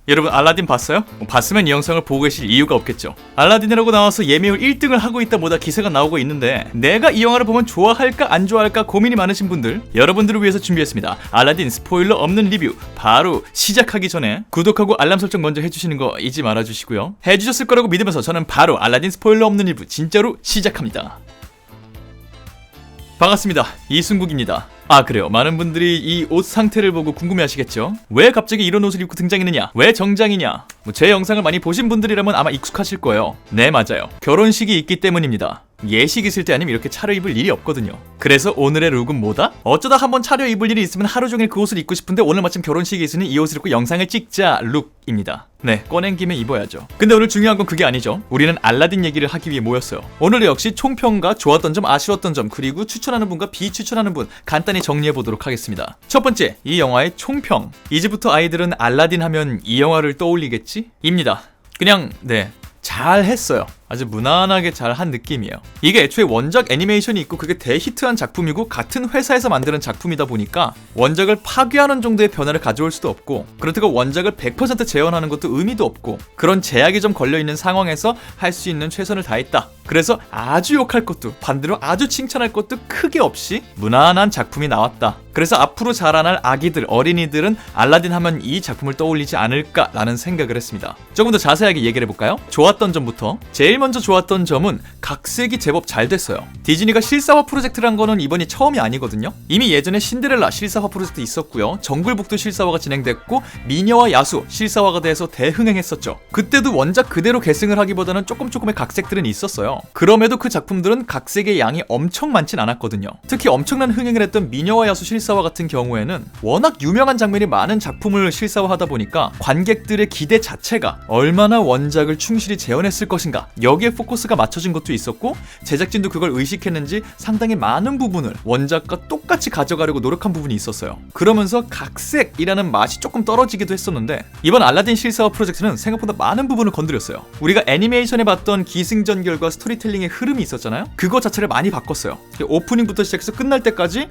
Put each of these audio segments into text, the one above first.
여러분 알라딘 봤어요? 봤으면 이 영상을 보고 계실 이유가 없겠죠. 알라딘이라고 나와서 예매율 1등을 하고 있다 뭐다 기사가 나오고 있는데 내가 이 영화를 보면 좋아할까 안 좋아할까 고민이 많으신 분들, 여러분들을 위해서 준비했습니다. 알라딘 스포일러 없는 리뷰. 바로 시작하기 전에 구독하고 알람 설정 먼저 해주시는 거 잊지 말아주시고요. 해주셨을 거라고 믿으면서 저는 바로 알라딘 스포일러 없는 리뷰 진짜로 시작합니다. 반갑습니다. 이순국입니다. 아 그래요, 많은 분들이 이 옷 상태를 보고 궁금해하시겠죠? 왜 갑자기 이런 옷을 입고 등장했느냐? 왜 정장이냐? 제 영상을 많이 보신 분들이라면 아마 익숙하실 거예요. 네 맞아요, 결혼식이 있기 때문입니다. 예식 있을 때 아니면 이렇게 차려입을 일이 없거든요. 그래서 오늘의 룩은 뭐다? 어쩌다 한번 차려입을 일이 있으면 하루 종일 그 옷을 입고 싶은데 오늘 마침 결혼식이 있으니 이 옷을 입고 영상을 찍자 룩입니다. 네, 꺼낸 김에 입어야죠. 근데 오늘 중요한 건 그게 아니죠. 우리는 알라딘 얘기를 하기 위해 모였어요. 오늘 역시 총평과 좋았던 점, 아쉬웠던 점, 그리고 추천하는 분과 비추천하는 분 간단히 정리해보도록 하겠습니다. 첫 번째, 이 영화의 총평. 이제부터 아이들은 알라딘 하면 이 영화를 떠올리겠지? 입니다. 그냥 잘 했어요. 아주 무난하게 잘 한 느낌이에요. 이게 애초에 원작 애니메이션이 있고 그게 대히트한 작품이고 같은 회사에서 만드는 작품이다 보니까 원작을 파괴하는 정도의 변화를 가져올 수도 없고, 그렇다고 원작을 100% 재현하는 것도 의미도 없고, 그런 제약이 좀 걸려있는 상황에서 할 수 있는 최선을 다했다. 그래서 아주 욕할 것도 반대로 아주 칭찬할 것도 크게 없이 무난한 작품이 나왔다. 그래서 앞으로 자라날 아기들, 어린이들은 알라딘 하면 이 작품을 떠올리지 않을까라는 생각을 했습니다. 조금 더 자세하게 얘기를 해볼까요? 좋았던 점부터. 제일 먼저 좋았던 점은 각색이 제법 잘 됐어요. 디즈니가 실사화 프로젝트란 거는 이번이 처음이 아니거든요. 이미 예전에 신데렐라 실사화 프로젝트 있었고요. 정글북도 실사화가 진행됐고 미녀와 야수 실사화가 돼서 대흥행했었죠. 그때도 원작 그대로 계승을 하기보다는 조금의 각색들은 있었어요. 그럼에도 그 작품들은 각색의 양이 엄청 많진 않았거든요. 특히 엄청난 흥행을 했던 미녀와 야수 실사화 같은 경우에는 워낙 유명한 장면이 많은 작품을 실사화하다 보니까 관객들의 기대 자체가 얼마나 원작을 충실히 재현했을 것인가, 여기에 포커스가 맞춰진 것도 있었고, 제작진도 그걸 의식했는지 상당히 많은 부분을 원작과 똑같이 가져가려고 노력한 부분이 있었어요. 그러면서 각색이라는 맛이 조금 떨어지기도 했었는데, 이번 알라딘 실사화 프로젝트는 생각보다 많은 부분을 건드렸어요. 우리가 애니메이션에 봤던 기승전결과 스토리텔링의 흐름이 있었잖아요. 그거 자체를 많이 바꿨어요. 오프닝부터 시작해서 끝날 때까지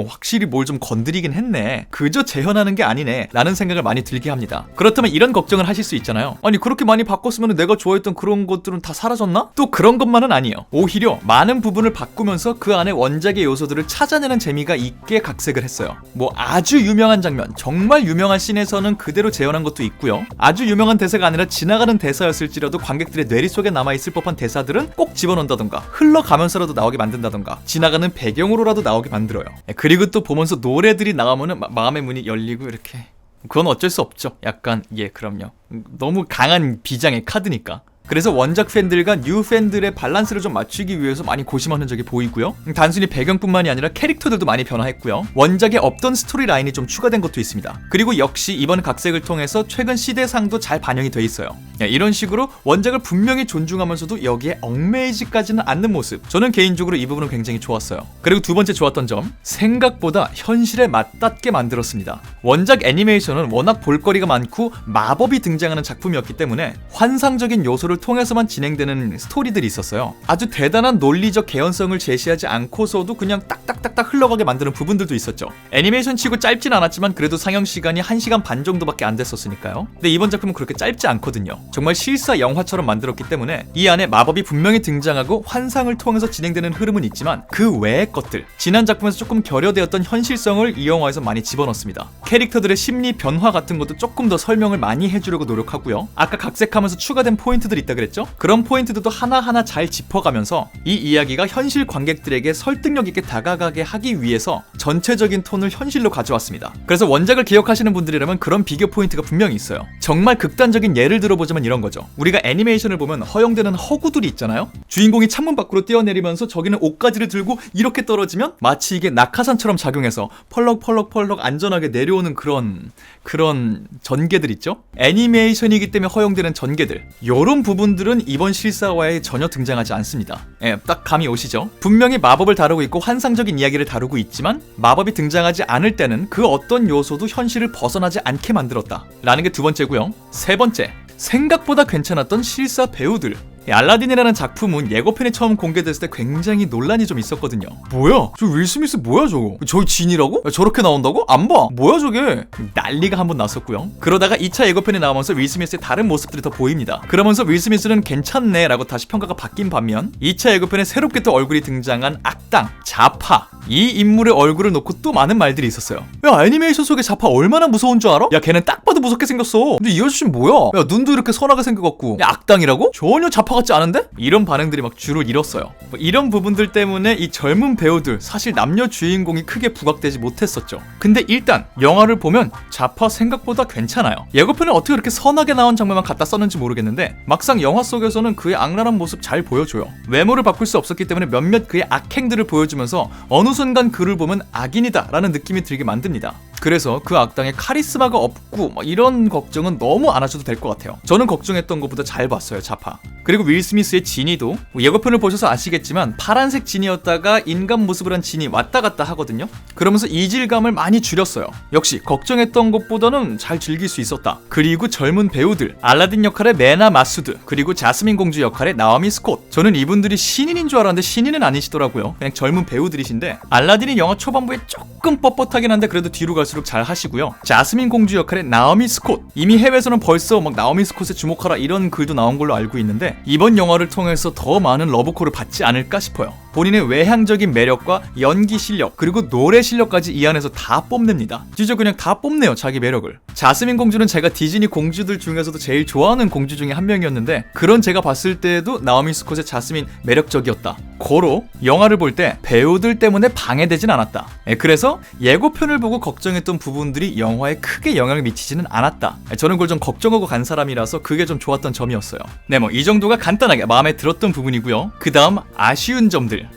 확실히 뭘 좀 건드리긴 했네, 그저 재현하는 게 아니네 라는 생각을 많이 들게 합니다. 그렇다면 이런 걱정을 하실 수 있잖아요. 아니 그렇게 많이 바꿨으면 내가 좋아했던 그런 것들은 다 사라졌나? 또 그런 것만은 아니에요. 오히려 많은 부분을 바꾸면서 그 안에 원작의 요소들을 찾아내는 재미가 있게 각색을 했어요. 아주 유명한 장면, 정말 유명한 씬에서는 그대로 재현한 것도 있고요. 아주 유명한 대사가 아니라 지나가는 대사였을지라도 관객들의 뇌리 속에 남아있을 법한 대사들은 꼭 집어넣는다던가 흘러가면서라도 나오게 만든다던가 지나가는 배경으로라도 나오게 만들어요. 그리고 또 보면서 노래들이 나오면은 마음의 문이 열리고 이렇게. 그건 어쩔 수 없죠. 약간 그럼요. 너무 강한 비장의 카드니까. 그래서 원작 팬들과 뉴 팬들의 밸런스를 좀 맞추기 위해서 많이 고심한 흔적이 보이고요. 단순히 배경뿐만이 아니라 캐릭터들도 많이 변화했고요. 원작에 없던 스토리 라인이 좀 추가된 것도 있습니다. 그리고 역시 이번 각색을 통해서 최근 시대상도 잘 반영이 돼 있어요. 이런 식으로 원작을 분명히 존중하면서도 여기에 얽매이지까지는 않는 모습, 저는 개인적으로 이 부분은 굉장히 좋았어요. 그리고 두 번째 좋았던 점, 생각보다 현실에 맞닿게 만들었습니다. 원작 애니메이션은 워낙 볼거리가 많고 마법이 등장하는 작품이었기 때문에 환상적인 요소를 통해서만 진행되는 스토리들이 있었어요. 아주 대단한 논리적 개연성을 제시하지 않고서도 그냥 딱딱딱딱 흘러가게 만드는 부분들도 있었죠. 애니메이션 치고 짧진 않았지만 그래도 상영 시간이 1시간 반 정도밖에 안 됐었으니까요. 근데 이번 작품은 그렇게 짧지 않거든요. 정말 실사 영화처럼 만들었기 때문에 이 안에 마법이 분명히 등장하고 환상을 통해서 진행되는 흐름은 있지만 그 외의 것들, 지난 작품에서 조금 결여되었던 현실성을 이 영화에서 많이 집어넣습니다. 캐릭터들의 심리 변화 같은 것도 조금 더 설명을 많이 해주려고 노력하고요. 아까 각색하면서 추가된 포인트들이 있다 그랬죠? 그런 포인트들도 하나하나 잘 짚어가면서 이 이야기가 현실 관객들에게 설득력 있게 다가가게 하기 위해서 전체적인 톤을 현실로 가져왔습니다. 그래서 원작을 기억하시는 분들이라면 그런 비교 포인트가 분명히 있어요. 정말 극단적인 예를 들어보자면 이런 거죠. 우리가 애니메이션을 보면 허용되는 허구들이 있잖아요. 주인공이 창문 밖으로 뛰어내리면서 저기는 옷가지를 들고 이렇게 떨어지면 마치 이게 낙하산처럼 작용해서 펄럭펄럭 안전하게 내려오는 그런 전개들 있죠? 애니메이션이기 때문에 허용되는 전개들, 요런 부분들은 이번 실사화에 전혀 등장하지 않습니다. 딱 감이 오시죠? 분명히 마법을 다루고 있고 환상적인 이야기를 다루고 있지만 마법이 등장하지 않을 때는 그 어떤 요소도 현실을 벗어나지 않게 만들었다 라는 게 두 번째고요. 세 번째, 생각보다 괜찮았던 실사 배우들. 이 알라딘이라는 작품은 예고편이 처음 공개됐을 때 굉장히 논란이 좀 있었거든요. 뭐야? 저 윌 스미스 뭐야 저거? 저기 진이라고? 야, 저렇게 나온다고? 안 봐. 뭐야 저게? 난리가 한번 났었고요. 그러다가 2차 예고편이 나오면서 윌 스미스의 다른 모습들이 더 보입니다. 그러면서 윌 스미스는 괜찮네 라고 다시 평가가 바뀐 반면 2차 예고편에 새롭게 또 얼굴이 등장한 악당 자파, 이 인물의 얼굴을 놓고 또 많은 말들이 있었어요. 야, 애니메이션 속의 자파 얼마나 무서운 줄 알아? 야, 걔는 딱 봐도 무섭게 생겼어. 근데 이 아저씨는 뭐야? 야, 눈도 이렇게 선하게 생겨갖고. 야, 악당이라고? 전혀 자파 같지 않은데? 이런 반응들이 막 줄을 잃었어요. 이런 부분들 때문에 이 젊은 배우들, 사실 남녀 주인공이 크게 부각되지 못했었죠. 근데 일단 영화를 보면 자파 생각보다 괜찮아요. 예고편에 어떻게 그렇게 선하게 나온 장면만 갖다 썼는지 모르겠는데 막상 영화 속에서는 그의 악랄한 모습 잘 보여줘요. 외모를 바꿀 수 없었기 때문에 몇몇 그의 악행들을 보여주면서 어느 순간 그를 보면 악인이다 라는 느낌이 들게 만듭니다. 그래서 그 악당에 카리스마가 없고 이런 걱정은 너무 안 하셔도 될 것 같아요. 저는 걱정했던 것보다 잘 봤어요, 자파. 그리고 윌 스미스의 지니도 예고편을 보셔서 아시겠지만 파란색 지니였다가 인간 모습을 한 지니 왔다 갔다 하거든요. 그러면서 이질감을 많이 줄였어요. 역시 걱정했던 것보다는 잘 즐길 수 있었다. 그리고 젊은 배우들, 알라딘 역할의 메나 마수드, 그리고 자스민 공주 역할의 나오미 스콧. 저는 이분들이 신인인 줄 알았는데 신인은 아니시더라고요. 그냥 젊은 배우들이신데 알라딘이 영화 초반부에 조금 뻣뻣하긴 한데 그래도 뒤로 갈수록 잘 하시고요. 자스민 공주 역할의 나오미 스콧, 이미 해외에서는 벌써 막 나오미 스콧에 주목하라 이런 글도 나온 걸로 알고 있는데 이번 영화를 통해서 더 많은 러브콜을 받지 않을까 싶어요. 본인의 외향적인 매력과 연기 실력 그리고 노래 실력까지 이 안에서 다 뽐냅니다. 진짜 그냥 다 뽐내요, 자기 매력을. 자스민 공주는 제가 디즈니 공주들 중에서도 제일 좋아하는 공주 중에 한 명이었는데 그런 제가 봤을 때에도 나오미 스콧의 자스민 매력적이었다. 고로 영화를 볼 때 배우들 때문에 방해되진 않았다. 그래서 예고편을 보고 걱정했던 부분들이 영화에 크게 영향을 미치지는 않았다. 저는 그걸 좀 걱정하고 간 사람이라서 그게 좀 좋았던 점이었어요. 네, 이 정도가 간단하게 마음에 들었던 부분이고요. 그 다음 아쉬운 점들이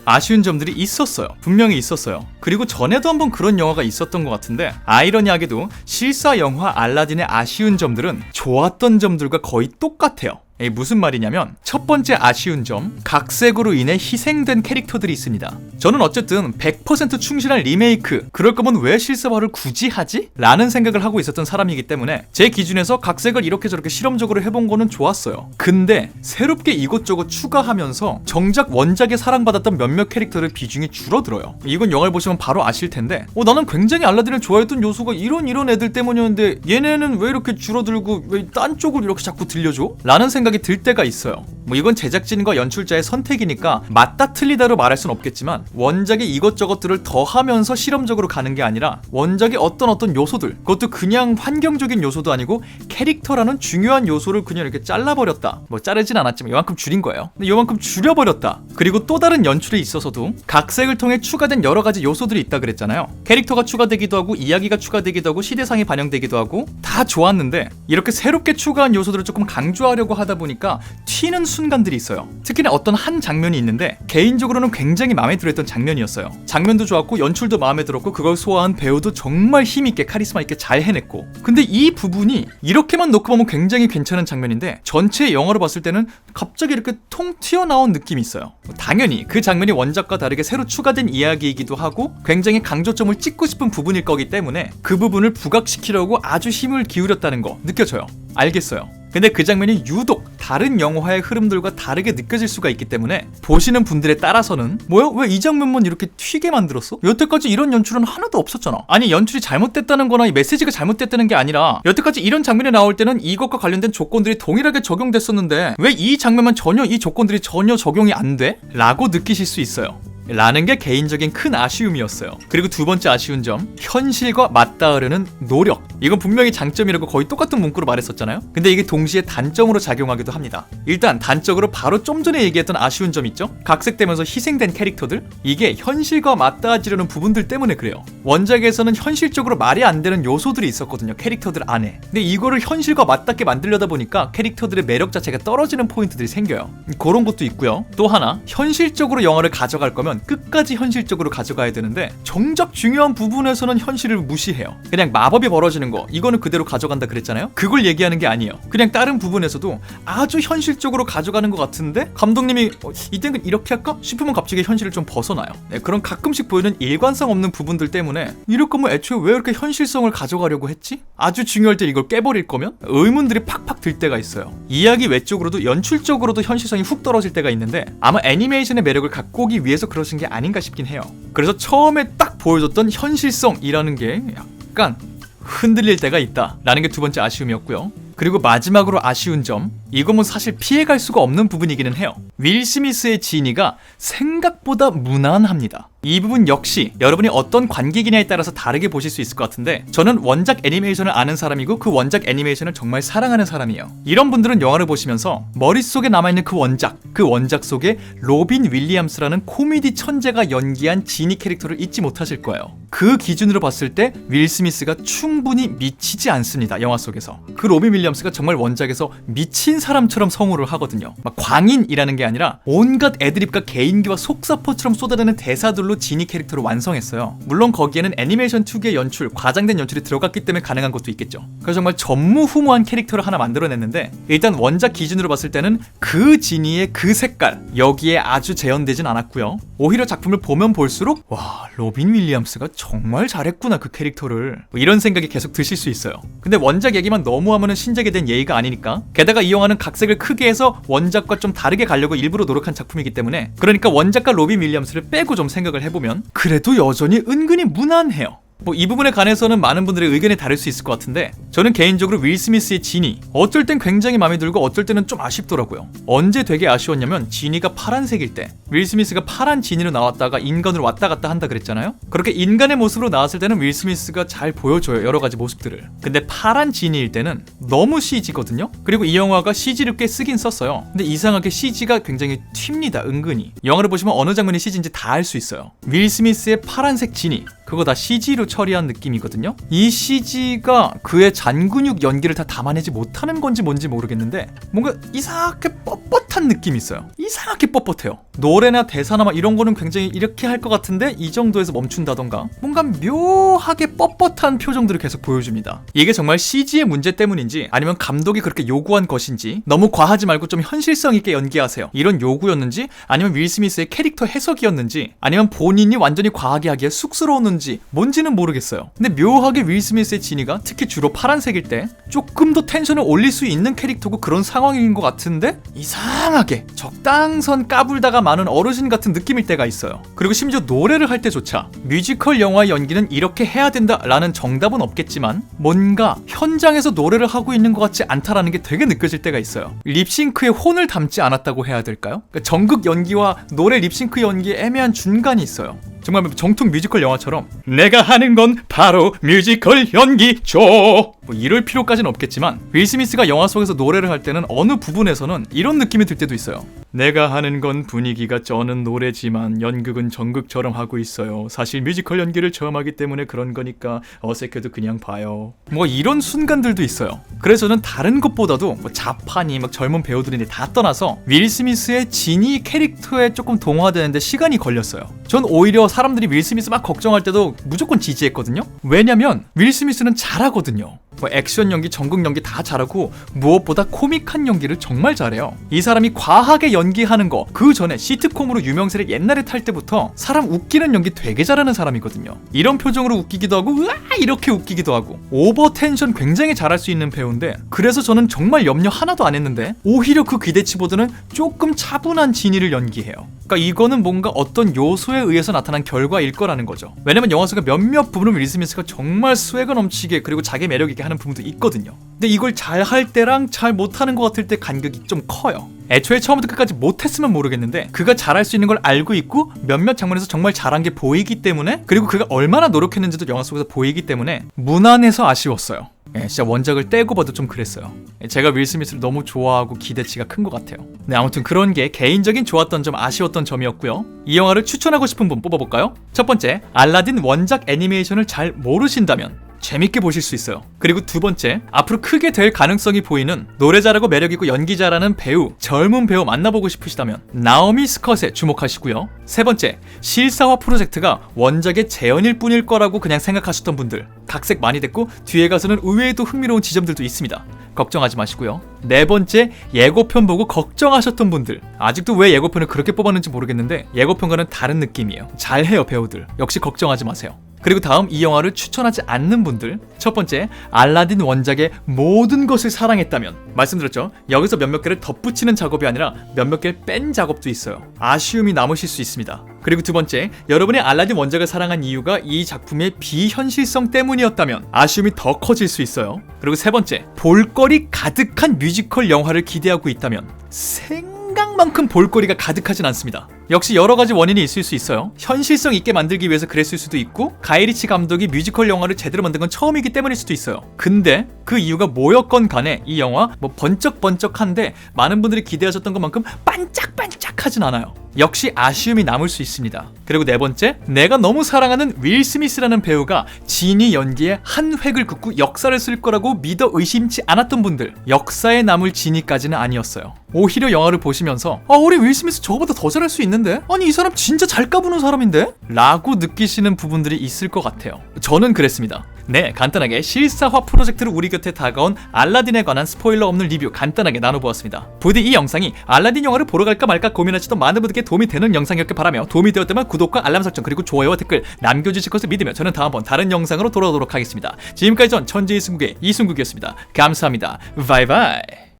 있었어요. 분명히 있었어요. 그리고 전에도 한번 그런 영화가 있었던 것 같은데 아이러니하게도 실사 영화 알라딘의 아쉬운 점들은 좋았던 점들과 거의 똑같아요. 무슨 말이냐면 첫 번째 아쉬운 점, 각색으로 인해 희생된 캐릭터들이 있습니다. 저는 어쨌든 100% 충실한 리메이크, 그럴 거면 왜 실사화를 굳이 하지? 라는 생각을 하고 있었던 사람이기 때문에 제 기준에서 각색을 이렇게 저렇게 실험적으로 해본 거는 좋았어요. 근데 새롭게 이것저것 추가하면서 정작 원작에 사랑받았던 몇몇 캐릭터의 비중이 줄어들어요. 이건 영화를 보시면 바로 아실 텐데 나는 굉장히 알라딘을 좋아했던 요소가 이런 애들 때문이었는데 얘네는 왜 이렇게 줄어들고 왜 딴 쪽으로 이렇게 자꾸 들려줘? 라는 생각이 들 때가 있어요. 이건 제작진과 연출자의 선택이니까 맞다 틀리다로 말할 순 없겠지만 원작의 이것저것들을 더하면서 실험적으로 가는 게 아니라 원작의 어떤 요소들, 그것도 그냥 환경적인 요소도 아니고 캐릭터라는 중요한 요소를 그냥 이렇게 잘라버렸다. 자르진 않았지만 이만큼 줄인 거예요. 근데 이만큼 줄여버렸다. 그리고 또 다른 연출에 있어서도 각색을 통해 추가된 여러 가지 요소들이 있다 그랬잖아요. 캐릭터가 추가되기도 하고 이야기가 추가되기도 하고 시대상이 반영되기도 하고 다 좋았는데 이렇게 새롭게 추가한 요소들을 조금 강조하려고 하다 보니까 튀는 순간들이 있어요. 특히나 어떤 한 장면이 있는데 개인적으로는 굉장히 마음에 들었던 장면이었어요. 장면도 좋았고 연출도 마음에 들었고 그걸 소화한 배우도 정말 힘있게 카리스마 있게 잘 해냈고, 근데 이 부분이 이렇게만 놓고 보면 굉장히 괜찮은 장면인데 전체 영화로 봤을 때는 갑자기 이렇게 통 튀어나온 느낌이 있어요. 당연히 그 장면이 원작과 다르게 새로 추가된 이야기이기도 하고 굉장히 강조점을 찍고 싶은 부분일 거기 때문에 그 부분을 부각시키려고 아주 힘을 기울였다는 거 느껴져요. 알겠어요. 근데 그 장면이 유독 다른 영화의 흐름들과 다르게 느껴질 수가 있기 때문에 보시는 분들에 따라서는 뭐야? 왜 이 장면만 이렇게 튀게 만들었어? 여태까지 이런 연출은 하나도 없었잖아. 아니 연출이 잘못됐다는 거나 이 메시지가 잘못됐다는 게 아니라 여태까지 이런 장면이 나올 때는 이것과 관련된 조건들이 동일하게 적용됐었는데 왜 이 장면만 전혀 이 조건들이 전혀 적용이 안 돼? 라고 느끼실 수 있어요. 라는 게 개인적인 큰 아쉬움이었어요. 그리고 두 번째 아쉬운 점, 현실과 맞닿으려는 노력. 이건 분명히 장점이라고 거의 똑같은 문구로 말했었잖아요. 근데 이게 동시에 단점으로 작용하기도 합니다. 일단 단적으로 바로 좀 전에 얘기했던 아쉬운 점 있죠? 각색되면서 희생된 캐릭터들? 이게 현실과 맞닿아지려는 부분들 때문에 그래요. 원작에서는 현실적으로 말이 안 되는 요소들이 있었거든요, 캐릭터들 안에. 근데 이거를 현실과 맞닿게 만들려다 보니까 캐릭터들의 매력 자체가 떨어지는 포인트들이 생겨요. 그런 것도 있고요. 또 하나, 현실적으로 영화를 가져갈 거면 가져가려면 끝까지 현실적으로 가져가야 되는데 정작 중요한 부분에서는 현실을 무시해요. 그냥 마법이 벌어지는 거 이거는 그대로 가져간다 그랬잖아요. 그걸 얘기하는 게 아니에요. 그냥 다른 부분에서도 아주 현실적으로 가져가는 것 같은데 감독님이 이때는 이렇게 할까 싶으면 갑자기 현실을 좀 벗어나요. 네, 그런 가끔씩 보이는 일관성 없는 부분들 때문에 이럴 거면 애초에 왜 이렇게 현실성을 가져가려고 했지? 아주 중요할 때 이걸 깨버릴 거면? 의문들이 팍팍 들 때가 있어요. 이야기 외적으로도 연출적으로도 현실성이 훅 떨어질 때가 있는데 아마 애니메이션의 매력을 갖고 오기 위해서 그러신 게 아닌가 싶긴 해요. 그래서 처음에 딱 보여줬던 현실성이라는 게 약간 흔들릴 때가 있다라는 게 두 번째 아쉬움이었고요. 그리고 마지막으로 아쉬운 점, 이건 사실 피해갈 수가 없는 부분이기는 해요. 윌 스미스의 지니가 생각보다 무난합니다. 이 부분 역시 여러분이 어떤 관객이냐에 따라서 다르게 보실 수 있을 것 같은데 저는 원작 애니메이션을 아는 사람이고 그 원작 애니메이션을 정말 사랑하는 사람이에요. 이런 분들은 영화를 보시면서 머릿속에 남아있는 그 원작 속에 로빈 윌리엄스라는 코미디 천재가 연기한 지니 캐릭터를 잊지 못하실 거예요. 그 기준으로 봤을 때 윌 스미스가 충분히 미치지 않습니다. 영화 속에서. 그 로빈 윌리엄스가 정말 원작에서 미친 사람처럼 성우를 하거든요. 막 광인이라는 게 아니라 온갖 애드립과 개인기와 속사포처럼 쏟아내는 대사들로 지니 캐릭터를 완성했어요. 물론 거기에는 애니메이션 특유의 연출, 과장된 연출이 들어갔기 때문에 가능한 것도 있겠죠. 그래서 정말 전무후무한 캐릭터를 하나 만들어냈는데 일단 원작 기준으로 봤을 때는 그 지니의 그 색깔 여기에 아주 재현되진 않았고요. 오히려 작품을 보면 볼수록 와 로빈 윌리엄스가 정말 잘했구나 그 캐릭터를 뭐 이런 생각이 계속 드실 수 있어요. 근데 원작 얘기만 너무 하면은 신작에 대한 예의가 아니니까 게다가 이 영화는 각색을 크게 해서 원작과 좀 다르게 가려고 일부러 노력한 작품이기 때문에 그러니까 원작과 로빈 윌리엄스를 빼고 좀 생각을 해보면 그래도 여전히 은근히 무난해요. 뭐 이 부분에 관해서는 많은 분들의 의견이 다를 수 있을 것 같은데 저는 개인적으로 윌 스미스의 지니 어쩔 땐 굉장히 마음에 들고 어쩔 때는 좀 아쉽더라고요. 언제 되게 아쉬웠냐면 지니가 파란색일 때 윌 스미스가 파란 지니로 나왔다가 인간으로 왔다 갔다 한다 그랬잖아요. 그렇게 인간의 모습으로 나왔을 때는 윌 스미스가 잘 보여줘요. 여러 가지 모습들을. 근데 파란 지니일 때는 너무 CG거든요. 그리고 이 영화가 CG를 꽤 쓰긴 썼어요. 근데 이상하게 CG가 굉장히 튑니다. 은근히. 영화를 보시면 어느 장면이 CG인지 다 알 수 있어요. 윌 스미스의 파란색 지니 그거 다 CG로 처리한 느낌이거든요. 이 CG가 그의 잔근육 연기를 다 담아내지 못하는 건지 뭔지 모르겠는데 뭔가 이상하게 뻣뻣한 느낌이 있어요. 이상하게 뻣뻣해요. 노래나 대사나 막 이런 거는 굉장히 이렇게 할 것 같은데 이 정도에서 멈춘다던가 뭔가 묘하게 뻣뻣한 표정들을 계속 보여줍니다. 이게 정말 CG의 문제 때문인지 아니면 감독이 그렇게 요구한 것인지 너무 과하지 말고 좀 현실성 있게 연기하세요. 이런 요구였는지 아니면 윌 스미스의 캐릭터 해석이었는지 아니면 본인이 완전히 과하게 하기에 쑥스러웠는지 뭔지는 모르겠어요. 근데 묘하게 윌 스미스의 지니가 특히 주로 파란색일 때 조금 더 텐션을 올릴 수 있는 캐릭터고 그런 상황인 것 같은데 이상하게 적당선 까불다가 많은 어르신 같은 느낌일 때가 있어요. 그리고 심지어 노래를 할 때조차 뮤지컬 영화의 연기는 이렇게 해야 된다라는 정답은 없겠지만 뭔가 현장에서 노래를 하고 있는 것 같지 않다라는 게 되게 느껴질 때가 있어요. 립싱크에 혼을 담지 않았다고 해야 될까요? 그러니까 전극 연기와 노래 립싱크 연기의 애매한 중간이 있어요. 정말 정통 뮤지컬 영화처럼 내가 하는 건 바로 뮤지컬 연기죠 뭐 이럴 필요까지는 없겠지만 윌 스미스가 영화 속에서 노래를 할 때는 어느 부분에서는 이런 느낌이 들 때도 있어요. 내가 하는 건 분위기가 쩌는 노래지만 연극은 전극처럼 하고 있어요. 사실 뮤지컬 연기를 처음 하기 때문에 그런 거니까 어색해도 그냥 봐요. 뭐 이런 순간들도 있어요. 그래서 저는 다른 것보다도 뭐 자판이 막 젊은 배우들인데 다 떠나서 윌 스미스의 지니 캐릭터에 조금 동화되는데 시간이 걸렸어요. 전 오히려 사람들이 윌 스미스 막 걱정할 때도 무조건 지지했거든요. 왜냐면 윌 스미스는 잘하거든요. 뭐 액션 연기, 전극 연기 다 잘하고 무엇보다 코믹한 연기를 정말 잘해요. 이 사람이 과하게 연기하는 거 그 전에 시트콤으로 유명세를 옛날에 탈 때부터 사람 웃기는 연기 되게 잘하는 사람이거든요. 이런 표정으로 웃기기도 하고 으아 이렇게 웃기기도 하고 오버 텐션 굉장히 잘할 수 있는 배우인데 그래서 저는 정말 염려 하나도 안 했는데 오히려 그 기대치보다는 조금 차분한 지니를 연기해요. 그러니까 이거는 뭔가 어떤 요소에 의해서 나타난 결과일 거라는 거죠. 왜냐면 영화 속에 몇몇 부분은 윌 스미스가 정말 스웨거 넘치게 그리고 자기 매력 있게 하는 부분도 있거든요. 근데 이걸 잘 할 때랑 잘 못하는 것 같을 때 간격이 좀 커요. 애초에 처음부터 끝까지 못했으면 모르겠는데 그가 잘할 수 있는 걸 알고 있고 몇몇 장면에서 정말 잘한 게 보이기 때문에 그리고 그가 얼마나 노력했는지도 영화 속에서 보이기 때문에 무난해서 아쉬웠어요. 진짜 원작을 떼고 봐도 좀 그랬어요. 제가 윌 스미스를 너무 좋아하고 기대치가 큰 것 같아요. 네, 아무튼 그런 게 개인적인 좋았던 점, 아쉬웠던 점이었고요. 이 영화를 추천하고 싶은 분 뽑아볼까요? 첫 번째, 알라딘 원작 애니메이션을 잘 모르신다면 재밌게 보실 수 있어요. 그리고 두 번째, 앞으로 크게 될 가능성이 보이는 노래 잘하고 매력있고 연기 잘하는 배우, 젊은 배우 만나보고 싶으시다면 나오미 스컷에 주목하시고요. 세 번째, 실사화 프로젝트가 원작의 재현일 뿐일 거라고 그냥 생각하셨던 분들, 각색 많이 됐고 뒤에 가서는 의외에도 흥미로운 지점들도 있습니다. 걱정하지 마시고요. 네 번째, 예고편 보고 걱정하셨던 분들, 아직도 왜 예고편을 그렇게 뽑았는지 모르겠는데 예고편과는 다른 느낌이에요. 잘해요 배우들. 역시 걱정하지 마세요. 그리고 다음, 이 영화를 추천하지 않는 분들. 첫 번째, 알라딘 원작의 모든 것을 사랑했다면, 말씀드렸죠, 여기서 몇몇 개를 덧붙이는 작업이 아니라 몇몇 개를 뺀 작업도 있어요. 아쉬움이 남으실 수 있습니다. 그리고 두 번째, 여러분이 알라딘 원작을 사랑한 이유가 이 작품의 비현실성 때문이었다면 아쉬움이 더 커질 수 있어요. 그리고 세 번째, 볼거리 가득한 뮤지컬 영화를 기대하고 있다면 생각만큼 볼거리가 가득하진 않습니다. 역시 여러가지 원인이 있을 수 있어요. 현실성 있게 만들기 위해서 그랬을 수도 있고, 가이리치 감독이 뮤지컬 영화를 제대로 만든 건 처음이기 때문일 수도 있어요. 근데 그 이유가 뭐였건 간에 이 영화 번쩍번쩍한데 많은 분들이 기대하셨던 것만큼 반짝반짝하진 않아요. 역시 아쉬움이 남을 수 있습니다. 그리고 네 번째, 내가 너무 사랑하는 윌 스미스라는 배우가 진이 연기에 한 획을 긋고 역사를 쓸 거라고 믿어 의심치 않았던 분들, 역사에 남을 진이까지는 아니었어요. 오히려 영화를 보시면서 우리 윌 스미스 저거보다 더 잘할 수 있는데? 아니 이 사람 진짜 잘 까부는 사람인데? 라고 느끼시는 부분들이 있을 것 같아요. 저는 그랬습니다. 네, 간단하게 실사화 프로젝트로 우리 곁에 다가온 알라딘에 관한 스포일러 없는 리뷰 간단하게 나눠보았습니다. 부디 이 영상이 알라딘 영화를 보러 갈까 말까 고민하시던 많은 분들께 도움이 되는 영상이었길 바라며, 도움이 되었다면 구독과 알람 설정 그리고 좋아요와 댓글 남겨주실 것을 믿으며 저는 다음번 다른 영상으로 돌아오도록 하겠습니다. 지금까지 전 천재의 승국의 이승국이었습니다. 감사합니다. 바이바이.